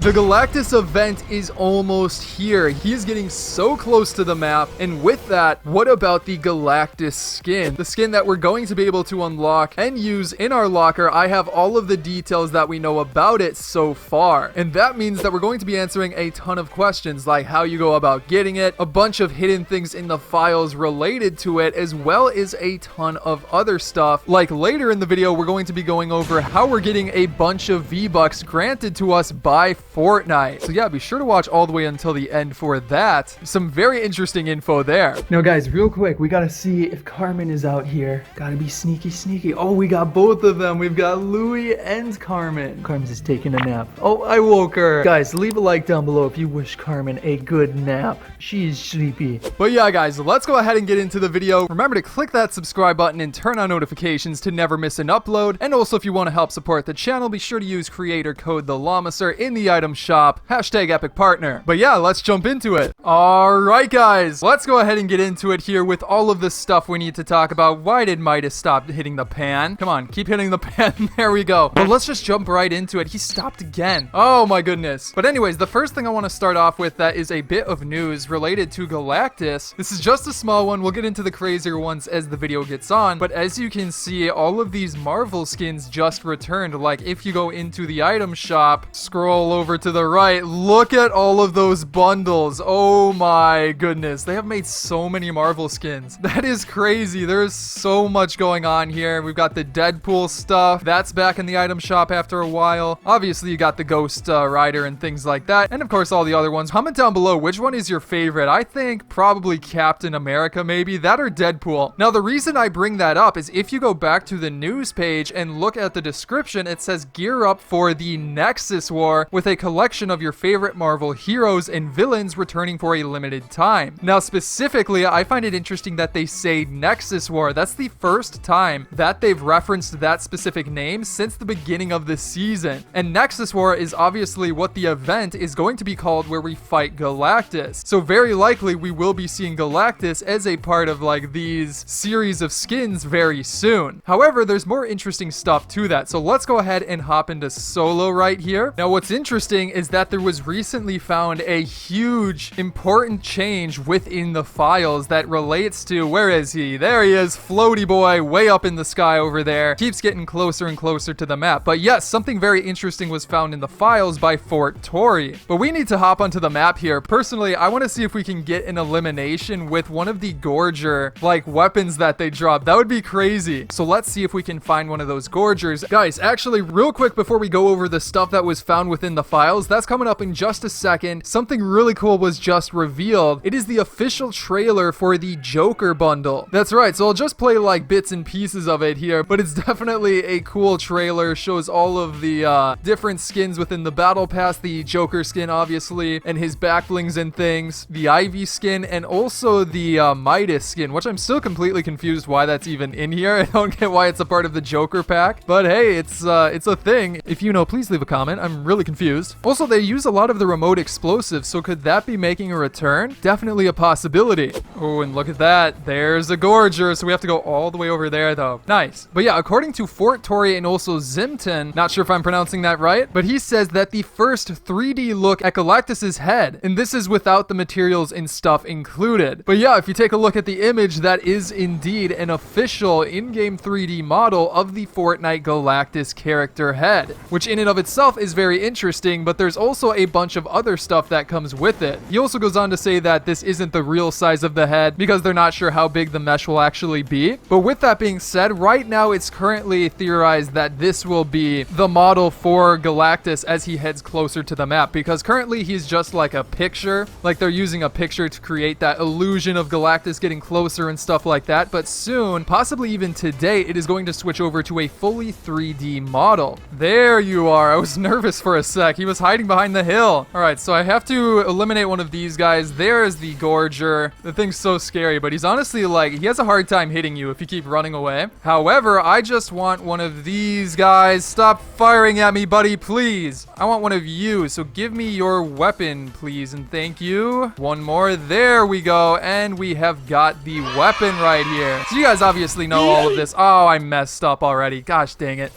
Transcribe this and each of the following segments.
The Galactus event is almost here. He is getting so close to the map. And with that, what about the Galactus skin? The skin that we're going to be able to unlock and use in our locker. I have all of the details that we know about it so far. And that means that we're going to be answering a ton of questions, like how you go about getting it, a bunch of hidden things in the files related to it, as well as a ton of other stuff. Like later in the video, we're going to be going over how we're getting a bunch of V-Bucks granted to us by Fortnite. So yeah, be sure to watch all the way until the end for that. Some very interesting info there. Now guys, real quick, we gotta see if Carmen is out here. Gotta be sneaky. Oh, we got both of them. We've got Louie and Carmen. Carmen's just taking a nap. Oh, I woke her. Guys, leave a like down below if you wish Carmen a good nap. She's sleepy. But yeah, guys, let's go ahead and get into the video. Remember to click that subscribe button and turn on notifications to never miss an upload. And also, if you want to help support the channel, be sure to use creator code TheLlamaSir in the item shop. Hashtag epic partner. But yeah, let's jump into it. All right, guys, let's go ahead and get into it here with all of the stuff we need to talk about. Why did Midas stop hitting the pan? Come on, keep hitting the pan. There we go. Well, let's just jump right into it. He stopped again. Oh my goodness. But anyways, the first thing I want to start off with that is a bit of news related to Galactus. This is just a small one. We'll get into the crazier ones as the video gets on. But as you can see, all of these Marvel skins just returned. Like if you go into the item shop, scroll over to the right, look at all of those bundles. Oh my goodness. They have made so many Marvel skins. That is crazy. There's so much going on here. We've got the Deadpool stuff. That's back in the item shop after a while. Obviously, you got the Ghost Rider and things like that. And of course, all the other ones. Comment down below, which one is your favorite? I think probably Captain America, maybe. That or Deadpool. Now, the reason I bring that up is if you go back to the news page and look at the description, it says gear up for the Nexus War with a collection of your favorite Marvel heroes and villains returning for a limited time. Now, specifically, I find it interesting that they say Nexus War. That's the first time that they've referenced that specific name since the beginning of the season. And Nexus War is obviously what the event is going to be called, where we fight Galactus. So very likely we will be seeing Galactus as a part of like these series of skins very soon. However, there's more interesting stuff to that. So let's go ahead and hop into solo right here. Now, what's interesting is that there was recently found a huge important change within the files that relates to, where is he? There he is, floaty boy, way up in the sky over there. Keeps getting closer and closer to the map. But yes, something very interesting was found in the files by Fort Tory. But we need to hop onto the map here. Personally, I want to see if we can get an elimination with one of the Gorger like weapons that they drop. That would be crazy. So let's see if we can find one of those Gorgers. Guys, actually, real quick before we go over the stuff that was found within the files, that's coming up in just a second. Something really cool was just revealed. It is the official trailer for the Joker bundle. That's right. So I'll just play like bits and pieces of it here, but it's definitely a cool trailer. Shows all of the different skins within the battle pass, the Joker skin obviously, and his backblings and things, the Ivy skin, and also the Midas skin, which I'm still completely confused why that's even in here. I don't get why it's a part of the Joker pack, but hey, it's a thing. If you know, please leave a comment. I'm really confused. Also, they use a lot of the remote explosives, so could that be making a return? Definitely a possibility. Oh, and look at that. There's a Gorger, so we have to go all the way over there though. Nice. But yeah, according to Fort Tory and also Zimton, not sure if I'm pronouncing that right, but he says that the first 3D look at Galactus's head, and this is without the materials and stuff included. But yeah, if you take a look at the image, that is indeed an official in-game 3D model of the Fortnite Galactus character head, which in and of itself is very interesting, but there's also a bunch of other stuff that comes with it. He also goes on to say that this isn't the real size of the head because they're not sure how big the mesh will actually be. But with that being said, right now it's currently theorized that this will be the model for Galactus as he heads closer to the map, because currently he's just like a picture, like they're using a picture to create that illusion of Galactus getting closer and stuff like that. But soon, possibly even today, it is going to switch over to a fully 3D model. There you are. I was nervous for a sec. He was hiding behind the hill. All right, so I have to eliminate one of these guys. There's the Gorger. The thing's so scary, but he's honestly like, he has a hard time hitting you if you keep running away. However, I just want one of these guys. Stop firing at me, buddy, please. I want one of you, so give me your weapon, please, and thank you. One more. There we go, and we have got the weapon right here. So you guys obviously know all of this. Oh, I messed up already. Gosh dang it.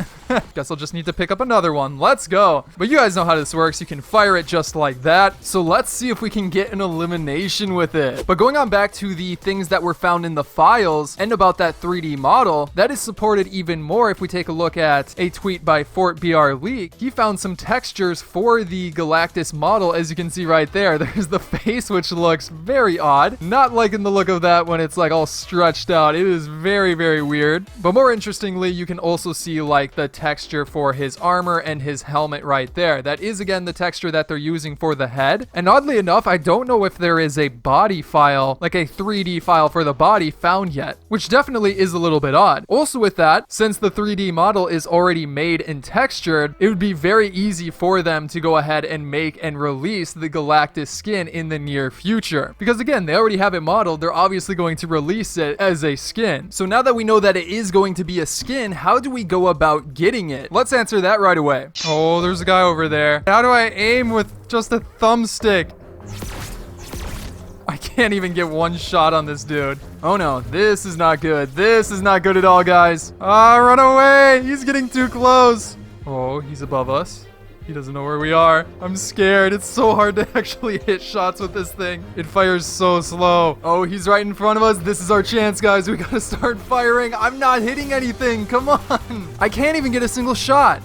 Guess I'll just need to pick up another one. Let's go. But you guys know how this works. You can fire it just like that. So let's see if we can get an elimination with it. But going on back to the things that were found in the files and about that 3D model, that is supported even more if we take a look at a tweet by FortBR He found some textures for the Galactus model, as you can see right there. There's the face, which looks very odd. Not liking the look of that when it's like all stretched out. It is very, very weird. But more interestingly, you can also see like the texture for his armor and his helmet right there. That is again the texture that they're using for the head. And oddly enough, I don't know if there is a body file, like a 3D file for the body found yet, which definitely is a little bit odd. Also with that, since the 3D model is already made and textured, it would be very easy for them to go ahead and make and release the Galactus skin in the near future. Because again, they already have it modeled, they're obviously going to release it as a skin. So now that we know that it is going to be a skin, how do we go about getting it? Let's answer that right away. Oh, there's a guy over there. How do I aim with just a thumbstick? I can't even get one shot on this dude. Oh no, this is not good. This is not good at all, guys. Ah, run away. He's getting too close. Oh, he's above us. He doesn't know where we are. I'm scared. It's so hard to actually hit shots with this thing. It fires so slow. Oh, he's right in front of us. This is our chance, guys. We gotta start firing. I'm not hitting anything. Come on. I can't even get a single shot.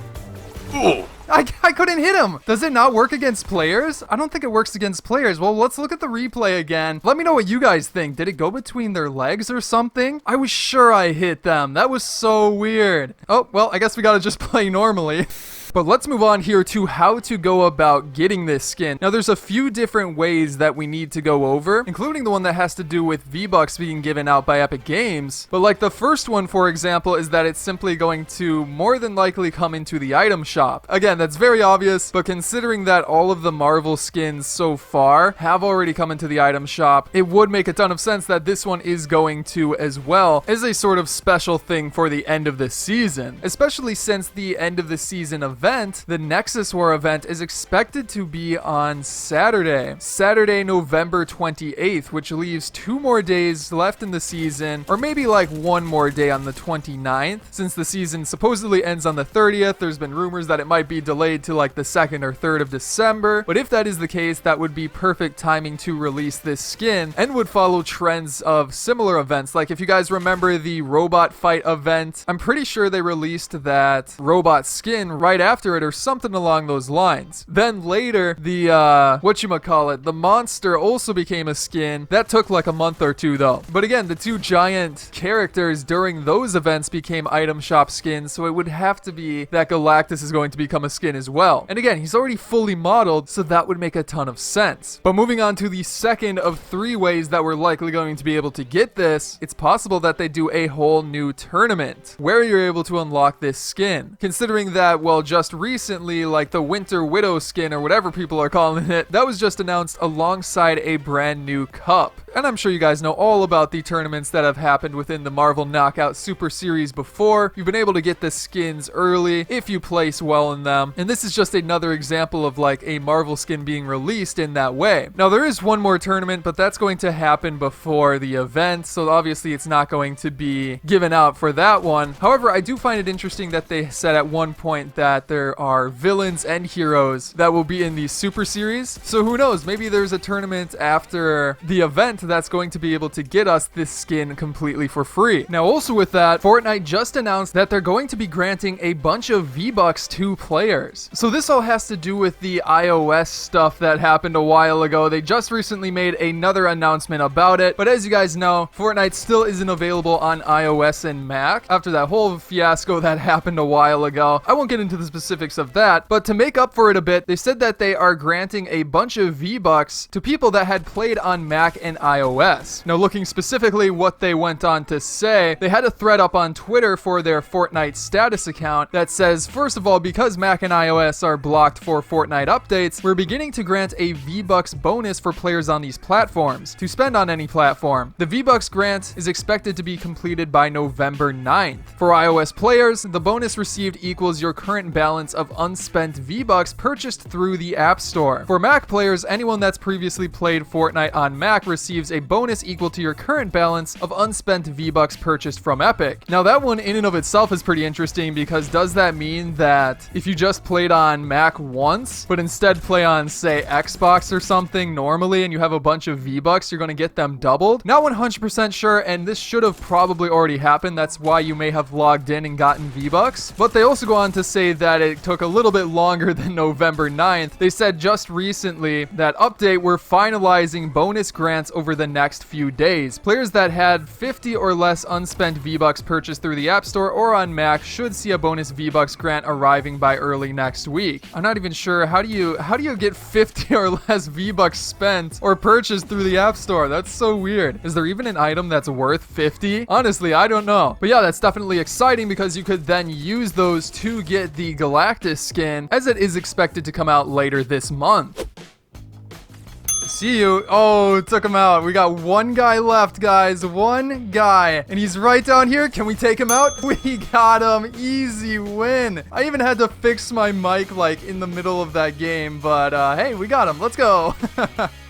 Oh. I couldn't hit him. Does it not work against players? I don't think it works against players. Well, let's look at the replay again. Let me know what you guys think. Did it go between their legs or something? I was sure I hit them. That was so weird. Oh, well, I guess we gotta just play normally. But let's move on here to how to go about getting this skin. Now, there's a few different ways that we need to go over, including the one that has to do with V-Bucks being given out by Epic Games. But like the first one, for example, is that it's simply going to more than likely come into the item shop. Again, that's very obvious, but considering that all of the Marvel skins so far have already come into the item shop, it would make a ton of sense that this one is going to as well, as a sort of special thing for the end of the season. Especially since the end of the season event, the Nexus War event, is expected to be on Saturday, November 28th, which leaves 2 more days left in the season, or maybe like 1 more day on the 29th. Since the season supposedly ends on the 30th, there's been rumors that it might be delayed to like the 2nd or 3rd of December. But if that is the case, that would be perfect timing to release this skin and would follow trends of similar events. Like if you guys remember the robot fight event, I'm pretty sure they released that robot skin right after it or something along those lines. Then later, the the monster also became a skin. That took like a month or 2 though. But again, the 2 giant characters during those events became item shop skins, so it would have to be that Galactus is going to become a skin as well. And again, he's already fully modeled, so that would make a ton of sense. But moving on to the second of 3 ways that we're likely going to be able to get this, it's possible that they do a whole new tournament where you're able to unlock this skin. Considering that, well, just recently, like the Winter Widow skin or whatever people are calling it, that was just announced alongside a brand new cup. And I'm sure you guys know all about the tournaments that have happened within the Marvel Knockout Super Series before. You've been able to get the skins early if you place well in them. And this is just another example of like a Marvel skin being released in that way. Now, there is one more tournament, but that's going to happen before the event, so obviously it's not going to be given out for that one. However, I do find it interesting that they said at one point that there are villains and heroes that will be in the Super Series. So who knows? Maybe there's a tournament after the event that's going to be able to get us this skin completely for free. Now, also with that, Fortnite just announced that they're going to be granting a bunch of V-Bucks to players. So this all has to do with the iOS stuff that happened a while ago. They just recently made another announcement about it. But as you guys know, Fortnite still isn't available on iOS and Mac after that whole fiasco that happened a while ago. I won't get into the specifics of that, but to make up for it a bit, they said that they are granting a bunch of V-Bucks to people that had played on Mac and iOS. Now, looking specifically what they went on to say, they had a thread up on Twitter for their Fortnite status account that says, first of all, because Mac and iOS are blocked for Fortnite updates, we're beginning to grant a V-Bucks bonus for players on these platforms to spend on any platform. The V-Bucks grant is expected to be completed by November 9th. For iOS players, the bonus received equals your current balance of unspent V-Bucks purchased through the App Store. For Mac players, anyone that's previously played Fortnite on Mac receives receives a bonus equal to your current balance of unspent V-Bucks purchased from Epic. Now that one in and of itself is pretty interesting, because does that mean that if you just played on Mac once, but instead play on, say, Xbox or something normally, and you have a bunch of V-Bucks, you're going to get them doubled? Not 100% sure, and this should have probably already happened. That's why you may have logged in and gotten V-Bucks. But they also go on to say that it took a little bit longer than November 9th. They said just recently that update, we're finalizing bonus grants over the next few days. Players that had 50 or less unspent V-Bucks purchased through the App Store or on Mac should see a bonus V-Bucks grant arriving by early next week. I'm not even sure, how do you get 50 or less V-Bucks spent or purchased through the App Store? That's so weird. Is there even an item that's worth 50? Honestly, I don't know. But yeah, that's definitely exciting, because you could then use those to get the Galactus skin, as it is expected to come out later this month. See you. Oh, took him out. We got one guy left, guys. One guy. And he's right down here. Can we take him out? We got him. Easy win. I even had to fix my mic like in the middle of that game. But hey, we got him. Let's go.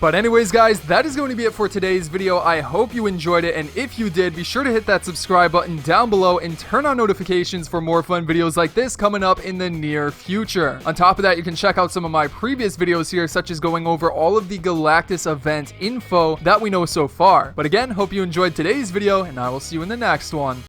But anyways, guys, that is going to be it for today's video. I hope you enjoyed it. And if you did, be sure to hit that subscribe button down below and turn on notifications for more fun videos like this coming up in the near future. On top of that, you can check out some of my previous videos here, such as going over all of the Galactus event info that we know so far. But again, hope you enjoyed today's video, and I will see you in the next one.